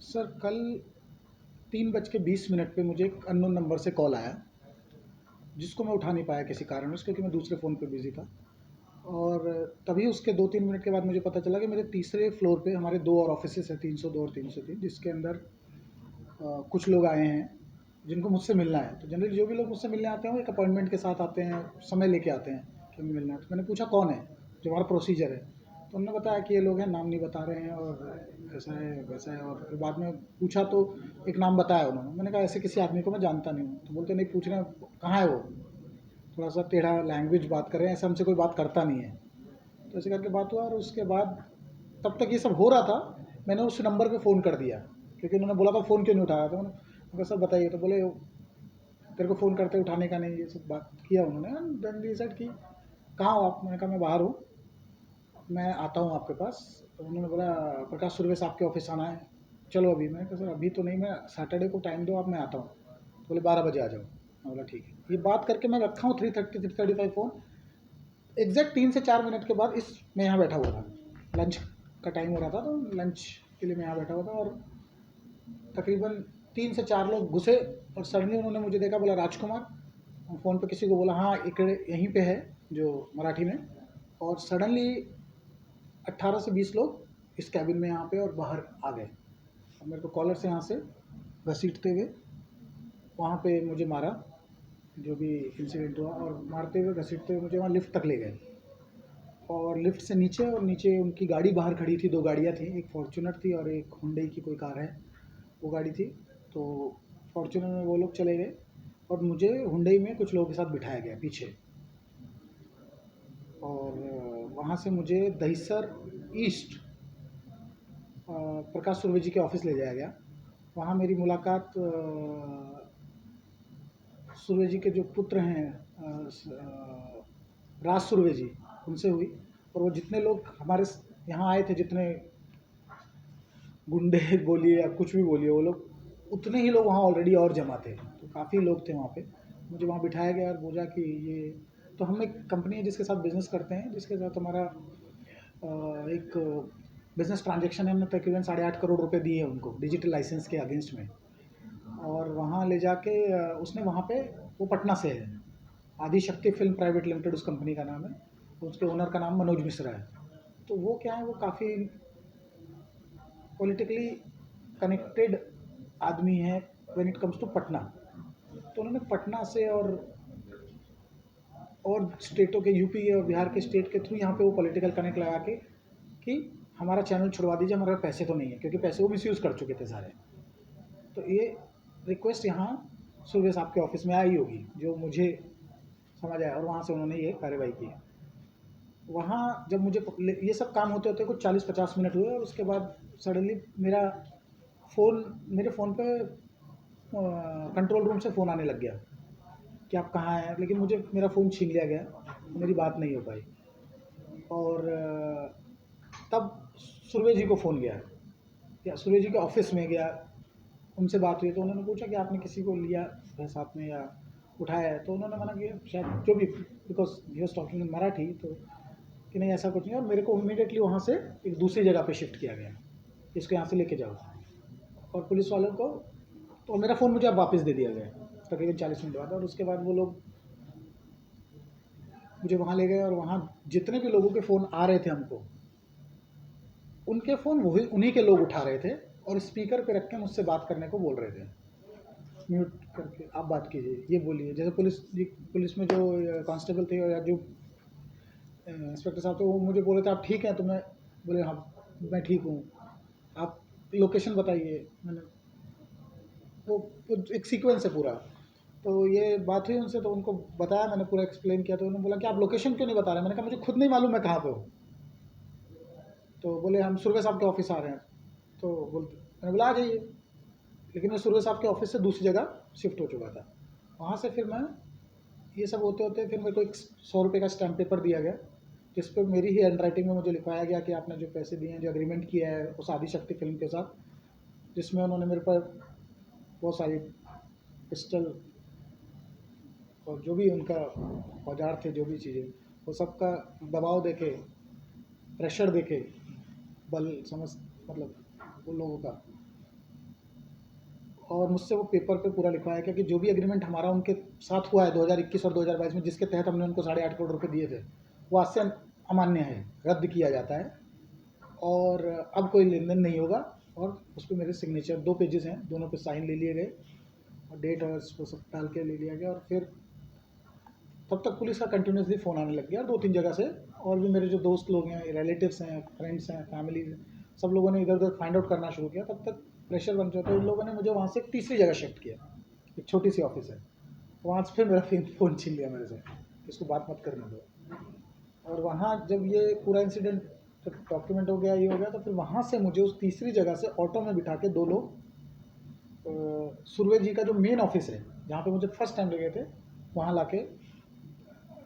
Sir कल 3:20 पे मुझे एक अननोन नंबर से कॉल आया, जिसको मैं उठा नहीं पाया किसी कारणवश, क्योंकि मैं दूसरे फ़ोन पे बिज़ी था। और तभी उसके 2-3 मिनट के बाद मुझे पता चला कि मेरे तीसरे फ्लोर पे हमारे 2 और ऑफ़िसेज़ हैं, 302 और 303, जिसके अंदर कुछ लोग आए हैं जिनको मुझसे मिलना है। तो जनरली जो भी लोग मुझसे मिलने आते हैं वो एक अपॉइंटमेंट के साथ आते हैं, समय लेके आते हैं कि हमें मिलना है। तो मैंने पूछा कौन है, जो हमारा प्रोसीजर है। तो उन्होंने बताया कि ये लोग हैं, नाम नहीं बता रहे हैं और ऐसा है वैसा है। और फिर बाद में पूछा तो एक नाम बताया उन्होंने। मैंने कहा ऐसे किसी आदमी को मैं जानता नहीं हूँ। तो बोलते नहीं, पूछ रहे हैं कहाँ है वो, थोड़ा सा टेढ़ा लैंग्वेज बात कर रहे हैं, ऐसा हमसे कोई बात करता नहीं है। तो ऐसे करके बात हुआ। और उसके बाद तब तक ये सब हो रहा था, मैंने उस नंबर पे फ़ोन कर दिया, क्योंकि उन्होंने बोला था फ़ोन क्यों नहीं उठाया। तो मैंने सर बताइए। तो बोले तेरे को फ़ोन करते उठाने का नहीं, ये सब बात किया उन्होंने। देन डिसाइड की कहाँ हो आप। मैंने कहा मैं बाहर हूँ, मैं आता हूँ आपके पास। तो उन्होंने बोला प्रकाश सुर्वे साहब के ऑफिस आना है, चलो अभी। मैंने कहा सर अभी तो नहीं, मैं सैटरडे को टाइम दो आप, मैं आता हूँ। तो बोले 12 बजे आ जाओ। मैं बोला ठीक है। ये बात करके मैं रखा हूँ 3:35 फ़ोन। एग्जैक्ट 3 से 4 मिनट के बाद मैं यहाँ बैठा हुआ था, लंच का टाइम हो रहा था, तो लंच के लिए मैं यहाँ बैठा हुआ था। और तकरीबन 3 से 4 लोग घुसे और सडनली उन्होंने मुझे देखा, बोला राजकुमार। फ़ोन पे किसी को बोला, हाँ एक यहीं पे है, जो मराठी में। और सडनली 18 से 20 लोग इस कैबिन में यहाँ पे और बाहर आ गए। और मेरे को कॉलर से यहाँ से घसीटते हुए वहाँ पे मुझे मारा, जो भी इंसिडेंट हुआ। और मारते हुए घसीटते हुए मुझे वहाँ लिफ्ट तक ले गए। और लिफ्ट से नीचे, और नीचे उनकी गाड़ी बाहर खड़ी थी, 2 गाड़ियाँ थी, एक फॉर्च्यूनर थी और एक हुंडई की कोई कार है, वो गाड़ी थी। तो फॉर्च्यूनर में वो लोग चले गए और मुझे हुंडई में कुछ लोगों के साथ बिठाया गया पीछे। और वहाँ से मुझे दहिसर ईस्ट प्रकाश सुर्वे जी के ऑफिस ले जाया गया। वहाँ मेरी मुलाकात सुर्वे जी के जो पुत्र हैं राज सुर्वे जी, उनसे हुई। और वो जितने लोग हमारे यहाँ आए थे, जितने गुंडे बोलिए या कुछ भी बोलिए, वो लोग उतने ही लोग वहाँ ऑलरेडी और जमा थे। तो काफ़ी लोग थे वहाँ पे। मुझे वहाँ बिठाया गया और बोला कि ये तो हम एक कंपनी है जिसके साथ बिज़नेस करते हैं, जिसके साथ हमारा एक बिज़नेस ट्रांजैक्शन है। हमने तकरीबन 8.5 करोड़ रुपए दिए हैं उनको डिजिटल लाइसेंस के अगेंस्ट में। और वहाँ ले जाके उसने वहाँ पे, वो पटना से है, आदिशक्ति फिल्म प्राइवेट लिमिटेड उस कंपनी का नाम है। उसके ओनर का नाम मनोज मिश्रा है। तो वो क्या है, वो काफ़ी पॉलिटिकली कनेक्टेड आदमी है when it comes to Patna. तो उन्होंने पटना से और स्टेटों के, यूपी और बिहार के स्टेट के थ्रू यहाँ पे वो पॉलिटिकल कनेक्ट लगा के कि हमारा चैनल छुड़वा दीजिए, हमारे पैसे तो नहीं है, क्योंकि पैसे वो मिसयूज़ कर चुके थे सारे। तो ये रिक्वेस्ट यहाँ सुर्वे साहब के ऑफिस में आई होगी, जो मुझे समझ आया। और वहाँ से उन्होंने ये कार्रवाई की। वहाँ जब मुझे ये सब काम होते होते कुछ 40-50 मिनट हुए, और उसके बाद सडनली मेरे फ़ोन पे कंट्रोल रूम से फ़ोन आने लग गया कि आप कहाँ हैं। लेकिन मुझे मेरा फ़ोन छीन लिया गया, तो मेरी बात नहीं हो पाई। और तब सुर्वे जी को फ़ोन गया, या सुर्वे जी के ऑफिस में गया, उनसे बात हुई। तो उन्होंने पूछा कि आपने किसी को लिया है साथ में या उठाया है। तो उन्होंने मना किया, शायद जो भी, because he was talking in Marathi, तो कि नहीं ऐसा कुछ नहीं। और मेरे को इमीडिएटली वहाँ से एक दूसरी जगह पे शिफ्ट किया गया, इसको यहाँ से लेके जाओ। और पुलिस वालों को, तो मेरा फ़ोन मुझे अब वापस दे दिया गया तकरीबन 40 मिनट बाद। और उसके बाद वो लोग मुझे वहाँ ले गए, और वहाँ जितने भी लोगों के फ़ोन आ रहे थे हमको, उनके फ़ोन वही उन्हीं के लोग उठा रहे थे और स्पीकर पे रख के मुझसे बात करने को बोल रहे थे, म्यूट करके आप बात कीजिए, ये बोलिए। जैसे पुलिस में जो कांस्टेबल थे या जो इंस्पेक्टर साहब थे, वो मुझे बोले थे आप ठीक हैं। तो मैं बोले हाँ मैं ठीक हूँ, आप लोकेशन बताइए। मैंने वो एक सीक्वेंस है पूरा। तो ये बात हुई उनसे, तो उनको बताया, मैंने पूरा एक्सप्लेन किया। तो उन्होंने बोला कि आप लोकेशन क्यों नहीं बता रहे। मैंने कहा मुझे खुद नहीं मालूम मैं कहाँ पे हूँ। तो बोले हम सुर्वे साहब के ऑफिस आ रहे हैं। तो बोलते, मैंने बोला आ जाइए। लेकिन मैं सुर्वे साहब के ऑफिस से दूसरी जगह शिफ्ट हो चुका था। वहाँ से फिर मैं, ये सब होते होते फिर मेरे को एक 100 रुपये का स्टैम्प पेपर दिया गया, जिस पर मेरी ही हैंड राइटिंग में मुझे लिखवाया गया कि आपने जो पैसे दिए हैं, जो एग्रीमेंट किया है उस आदिशक्ति फिल्म के साथ, जिसमें उन्होंने मेरे पर बहुत सारी पिस्टल और जो भी उनका औजार थे, जो भी चीज़ें, वो सबका दबाव देके, प्रेशर देके, बल समझ, मतलब उन लोगों का और मुझसे वो पेपर पे पूरा लिखवाया गया कि जो भी एग्रीमेंट हमारा उनके साथ हुआ है 2021 और 2022 में, जिसके तहत हमने उनको 8.5 करोड़ रुपए दिए थे, वो आज से अमान्य है, रद्द किया जाता है और अब कोई लेन देन नहीं होगा। और उस पर मेरे सिग्नेचर 2 पेजेस हैं, दोनों पे साइन ले लिए गए और डेट और वो सब डाल के ले लिया गया। और फिर तब तक पुलिस का कंटिन्यूसली फ़ोन आने लग गया 2-3 जगह से, और भी मेरे जो दोस्त लोग हैं, रिलेटिव्स हैं, फ्रेंड्स हैं, फैमिली, सब लोगों ने इधर उधर फाइंड आउट करना शुरू किया। तब तक प्रेशर बन रहा था, उन लोगों ने मुझे वहाँ से एक तीसरी जगह शिफ्ट किया, एक छोटी सी ऑफिस है, वहाँ से फिर मेरा फ़ोन छीन लिया मेरे से, इसको बात मत करने दो। और वहाँ जब ये पूरा इंसिडेंट डॉक्यूमेंट हो गया, ये हो गया, तो फिर वहाँ से मुझे उस तीसरी जगह से ऑटो में बिठा के 2 लोग सुरवे जी का जो मेन ऑफिस है, जहाँ पे मुझे फर्स्ट टाइम ले गए थे, वहाँ लाके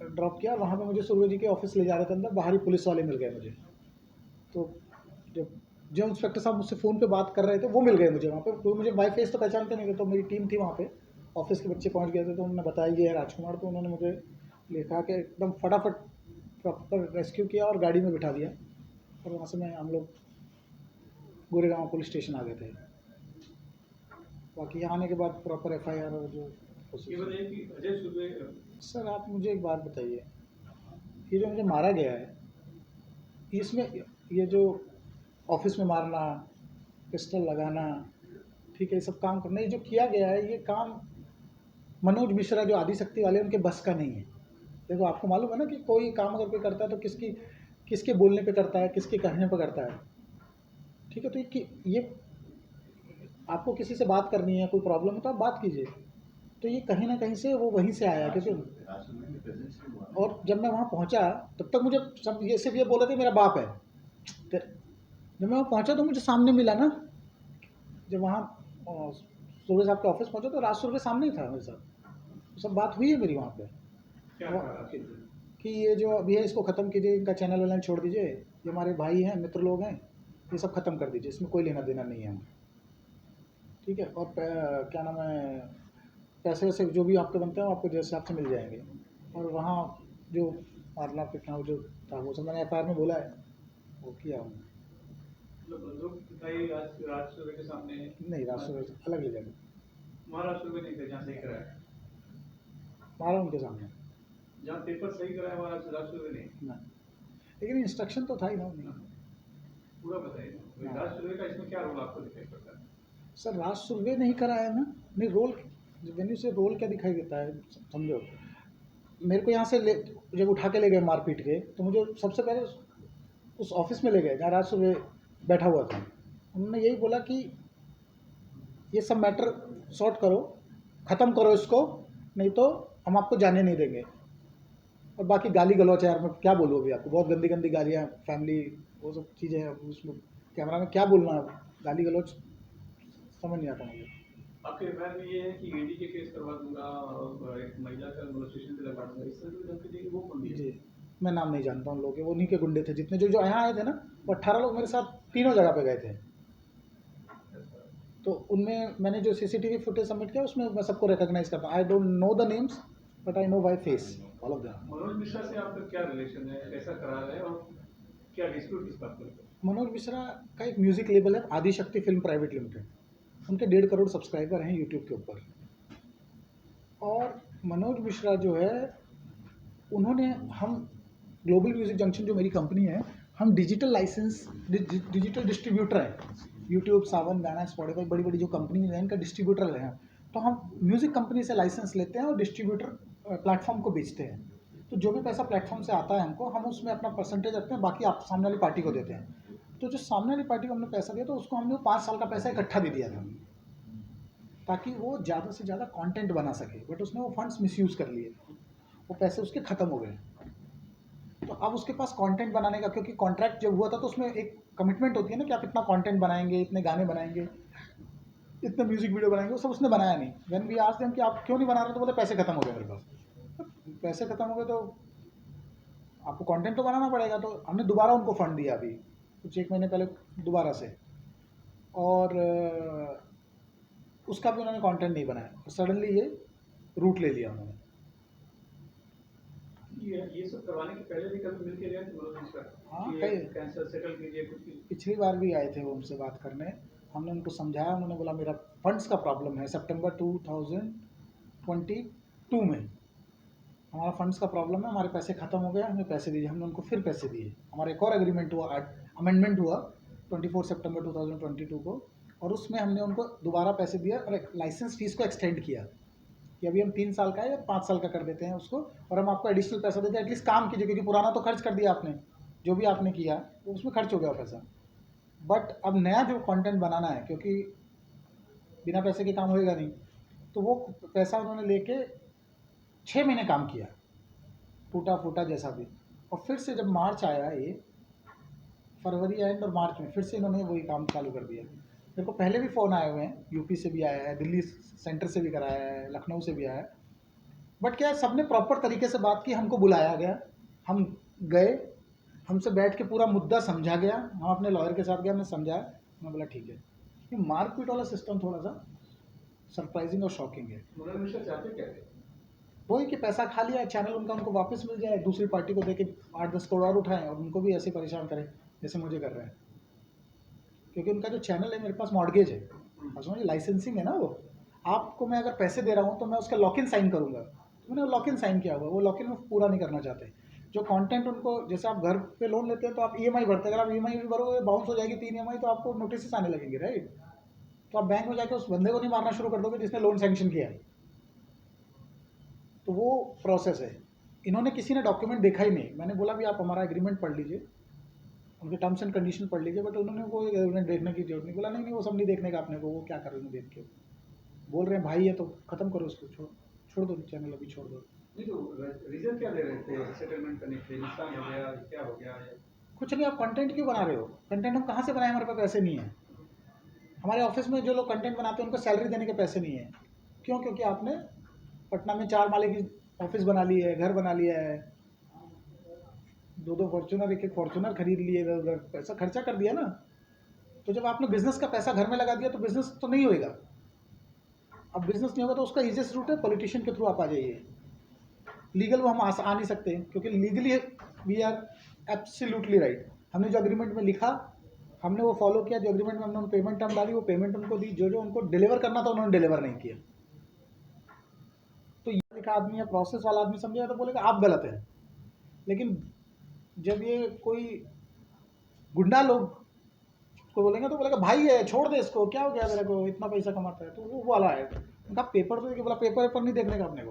ड्रॉप किया। वहाँ पे मुझे सुरवे जी के ऑफिस ले जा रहे थे, अंदर बाहरी पुलिस वाले मिल गए मुझे। तो जब जो इंस्पेक्टर साहब मुझसे फ़ोन पे बात कर रहे थे, वो मिल गए मुझे वहाँ पे, कोई मुझे बाई फेस तो पहचानते नहीं थे। तो मेरी टीम थी वहाँ पे, ऑफिस के बच्चे पहुँच गए थे, तो उन्होंने बताया ये है राजकुमार। तो उन्होंने मुझे लिखा के एकदम फटाफट प्रॉपर रेस्क्यू किया और गाड़ी में बिठा दिया, और वहाँ से हम लोग गोरेगांव पुलिस स्टेशन आ गए थे। बाकी यहाँ आने के बाद प्रॉपर FIR और जो ये बताइए कि अजय सुबे सर, आप मुझे एक बात बताइए, ये जो मुझे मारा गया है, इसमें ये जो ऑफिस में मारना, पिस्टल लगाना, ठीक है, ये सब काम करना, ये जो किया गया है, ये काम मनोज मिश्रा जो आदिशक्ति वाले, उनके बस का नहीं है। देखो, आपको मालूम है ना कि कोई काम अगर कोई करता है तो किसके बोलने पे करता है, किसके कहने पे करता है, ठीक है। तो ये आपको किसी से बात करनी है, कोई प्रॉब्लम है तो आप बात कीजिए। तो ये कहीं ना कहीं से वो वहीं से आया, क्योंकि और जब मैं वहाँ पहुँचा तब तक मुझे सब ये सिर्फ ये बोल रहे थे मेरा बाप है। तो जब मैं वहाँ पहुँचा तो मुझे सामने मिला ना, जब वहाँ सुरभि साहब के ऑफिस पहुँचा तो राज सुरभि सामने ही था मेरे साथ, तो सब बात हुई है मेरी वहाँ पे। क्या कहा कि ये जो अभी है इसको ख़त्म कीजिए, इनका चैनल वैनल छोड़ दीजिए, ये हमारे भाई हैं, मित्र लोग हैं, ये सब ख़त्म कर दीजिए, इसमें कोई लेना देना नहीं है हमें, ठीक है। और क्या नाम है, पैसे वैसे जो भी आपके बनते हैं वो आपको जैसे आपसे मिल जाएंगे। और वहाँ जो मारना पीटना जो था वो सब मैंने FIR में बोला है, वो किया हमने। मतलब बंदूक दिखाई राज सुबे के सामने नहीं, राष्ट्र अलग ले जाएंगे, महाराष्ट्र में नहीं थे जहाँ सही कराया, मारा उनके सामने जहाँ पेपर सही कराया महाराष्ट्र में नहीं। ना, लेकिन इंस्ट्रक्शन तो था ही ना उन्हें। पूरा बताइए हाँ। राज सुबे का इसमें क्या रोल आपको दिखाई पड़ता है? सर, राज सुर्वे नहीं कराया ना, नहीं रोल, वेन्यू से रोल क्या दिखाई देता है, समझो। मेरे को यहाँ से जब उठा के ले गए मार पीट के, तो मुझे सबसे पहले उस ऑफिस में ले गए जहाँ राज सुर्वे बैठा हुआ था। उन्होंने यही बोला कि ये सब मैटर सॉर्ट करो, ख़त्म करो इसको, नहीं तो हम आपको जाने नहीं देंगे। और बाकी गाली गलौच है यार, मैं क्या बोलूँ अभी आपको, बहुत गंदी गंदी गालियाँ, फैमिली, वो सब चीज़ें हैं उसमें, कैमरा में क्या बोलना है, गाली गलौच समझ नहीं आता मुझे। आपके FIR में ये है कि ईडी के केस करवा दूंगा और एक महिला का स्टेशन पे लगा दूंगा, इस तरह की धमकी देगी, वो कौन दिया? जी, मैं नाम नहीं जानता उन लोगों के, वो उन्हीं के गुंडे थे जितने जो जो यहाँ आए थे ना, वो 18 लोग मेरे साथ तीनों जगह पे गए थे। तो उनमें मैंने जो CCTV फुटेज सबमिट किया उसमें मैं सबको रिकॉग्नाइज करता हूँ। I don't know the names but I know by face all of them. Manoj Mishra से आपका क्या रिलेशन है, कैसा करार है और क्या डिस्प्यूट किस बात को लेकर? मनोज मिश्रा का एक म्यूज़िक लेबल है आदिशक्ति फिल्म प्राइवेट लिमिटेड, उनके 1.5 करोड़ सब्सक्राइबर हैं यूट्यूब के ऊपर। और मनोज मिश्रा जो है, उन्होंने, हम ग्लोबल म्यूज़िक जंक्शन जो मेरी कंपनी है, हम डिजिटल लाइसेंस, डिजिटल डिस्ट्रीब्यूटर हैं, यूट्यूब, सावन, गाना, स्पॉटिफाई, बड़ी बड़ी जो कंपनी है इनका डिस्ट्रीब्यूटर हैं। तो हम म्यूज़िक कंपनी से लाइसेंस लेते हैं और डिस्ट्रीब्यूटर प्लेटफॉर्म को बेचते हैं। तो जो भी पैसा प्लेटफॉर्म से आता है हमको, हम उसमें अपना परसेंटेज रखते हैं, बाकी आप सामने वाली पार्टी को देते हैं। तो जो सामने वाली पार्टी को हमने पैसा दिया, तो उसको हमने 5 साल का पैसा इकट्ठा दे दिया था, ताकि वो ज़्यादा से ज़्यादा कंटेंट बना सके। बट उसने वो फंड्स मिसयूज़ कर लिए, वो पैसे उसके ख़त्म हो गए। तो अब उसके पास कंटेंट बनाने का, क्योंकि कॉन्ट्रैक्ट जब हुआ था तो उसमें एक कमिटमेंट होती है ना कि आप इतना कंटेंट बनाएंगे, इतने गाने बनाएंगे, इतने म्यूजिक वीडियो बनाएंगे, वो सब उसने बनाया नहीं। व्हेन वी आस्क्ड हिम कि आप क्यों नहीं बना रहे, तो बोले पैसे खत्म हो गए मेरे पास। पैसे खत्म हो गए तो आपको कंटेंट तो बनाना पड़ेगा। तो हमने दोबारा उनको फंड दिया अभी कुछ 1 महीने पहले दोबारा से, और उसका भी उन्होंने कंटेंट नहीं बनाया, और सडनली ये रूट ले लिया उन्होंने। ये सब करवाने के पहले भी कभी मिल के गए थे मनोज मिश्रा? हाँ, कि कई कैंसर सेटल कीजिए कुछ की? पिछली बार भी आए थे वो हमसे बात करने, हमने उनको समझाया, उन्होंने बोला मेरा फंड्स का प्रॉब्लम है। सितंबर 2022 में हमारा फंड्स का प्रॉब्लम है, हमारे पैसे ख़त्म हो गए, हमें पैसे दीजिए। हमने उनको फिर पैसे दिए। हमारा एक और एग्रीमेंट हुआ, अमेंडमेंट हुआ 24 सितंबर 2022 को, और उसमें हमने उनको दोबारा पैसे दिए और एक लाइसेंस फीस को एक्सटेंड किया कि अभी हम 3 साल का है या 5 साल का कर देते हैं उसको, और हम आपको एडिशनल पैसा देते हैं। एटलीस्ट काम कीजिए, क्योंकि पुराना तो खर्च कर दिया आपने, जो भी आपने किया वो उसमें खर्च हो गया पैसा। बट अब नया जो कंटेंट बनाना है, क्योंकि बिना पैसे के काम होएगा नहीं, तो वो पैसा उन्होंने लेके 6 महीने काम किया, टूटा फूटा जैसा भी। और फिर से जब मार्च आया, ये फरवरी एंड और मार्च में फिर से इन्होंने वही काम चालू कर दिया। मेरे को पहले भी फ़ोन आए हुए हैं, यूपी से भी आया है, दिल्ली सेंटर से भी कराया है, लखनऊ से भी आया है। बट क्या है, सबने प्रॉपर तरीके से बात की, हमको बुलाया गया, हम गए, हमसे बैठ के पूरा मुद्दा समझा गया, हम अपने लॉयर के साथ गए, हमने समझाया, मैं बोला ठीक है। ये मारपीट वाला सिस्टम थोड़ा सा सरप्राइजिंग और शॉकिंग है। मुरली मिश्रा चाहते क्या थे? वही कि पैसा खा लिया, चैनल उनका उनको वापस मिल जाए, दूसरी पार्टी को देके 8-10 करोड़ और उठाएं और उनको भी ऐसे परेशान करें जैसे मुझे कर रहे हैं। क्योंकि उनका जो चैनल है, मेरे पास मॉर्गेज है, और समझिए लाइसेंसिंग है ना वो। आपको मैं अगर पैसे दे रहा हूँ तो मैं उसका लॉक इन साइन करूँगा, तो मैंने लॉक इन साइन किया हुआ, वो लॉक इन में पूरा नहीं करना चाहते। जो कंटेंट उनको, जैसे आप घर पे लोन लेते हैं तो आप ईएमआई भरते हैं, अगर आप ईएमआई भी भरोगे, बाउंस हो जाएगी 3 ईएमआई, तो आपको नोटिस आने लगेंगे, राइट। तो आप बैंक में जाकर उस बंदे को नहीं मारना शुरू कर दोगे जिसने लोन सैंक्शन किया है। तो वो प्रोसेस है। इन्होंने किसी ने डॉक्यूमेंट देखा ही नहीं। मैंने बोला भी आप हमारा एग्रीमेंट पढ़ लीजिए, उनके टर्म्स एंड कंडीशन पढ़ लीजिए, बट उन्होंने कोई एग्रीमेंट देखने की जरूरत नहीं। बोला नहीं नहीं, वो सब नहीं देखने का अपने को, वो क्या कर रहे हैं देख के। बोल रहे हैं भाई है तो ख़त्म करो उसको, छोड़ दो चैनल, अभी छोड़ दो। नहीं तो रीजन क्या दे रहे थे सेटलमेंट करने के लिए? नुकसान हो गया, क्या हो गया? कुछ नहीं, आप कंटेंट क्यों बना रहे हो? कंटेंट हम कहाँ से बनाए? हमारे पास पैसे नहीं है। हमारे ऑफिस में जो लोग कंटेंट बनाते हैं उनको सैलरी देने के पैसे नहीं है। क्यों? क्योंकि आपने पटना में 4 माले की ऑफिस बना ली है, घर बना लिया है, 2-2 फॉर्चूनर, एक फॉर्चूनर खरीद लिए, इधर उधर पैसा खर्चा कर दिया ना। तो जब आपने बिजनेस का पैसा घर में लगा दिया तो बिजनेस तो नहीं होएगा। अब बिजनेस नहीं होगा तो उसका ईजिएस्ट रूट है पॉलिटिशियन के थ्रू आप आ जाइए। लीगल वो हम आ नहीं सकते, क्योंकि legally we are absolutely right. हमने जो एग्रीमेंट में लिखा, हमने वो फॉलो किया। जो एग्रीमेंट में हमने पेमेंट टर्म डाली, वो पेमेंट उनको दी। जो जो उनको डिलीवर करना था उन्होंने डिलीवर नहीं किया। तो ये लिखा आदमी या प्रोसेस वाला आदमी समझेगा तो बोलेगा आप गलत हैं। लेकिन जब ये कोई गुंडा लोग को बोलेंगे तो बोलेगा भाई है, छोड़ दे इसको, क्या हो गया, मेरे को इतना पैसा कमाता है, तो वो वाला है उनका। पेपर तो बोला पेपर वेपर नहीं देखने का अपने को।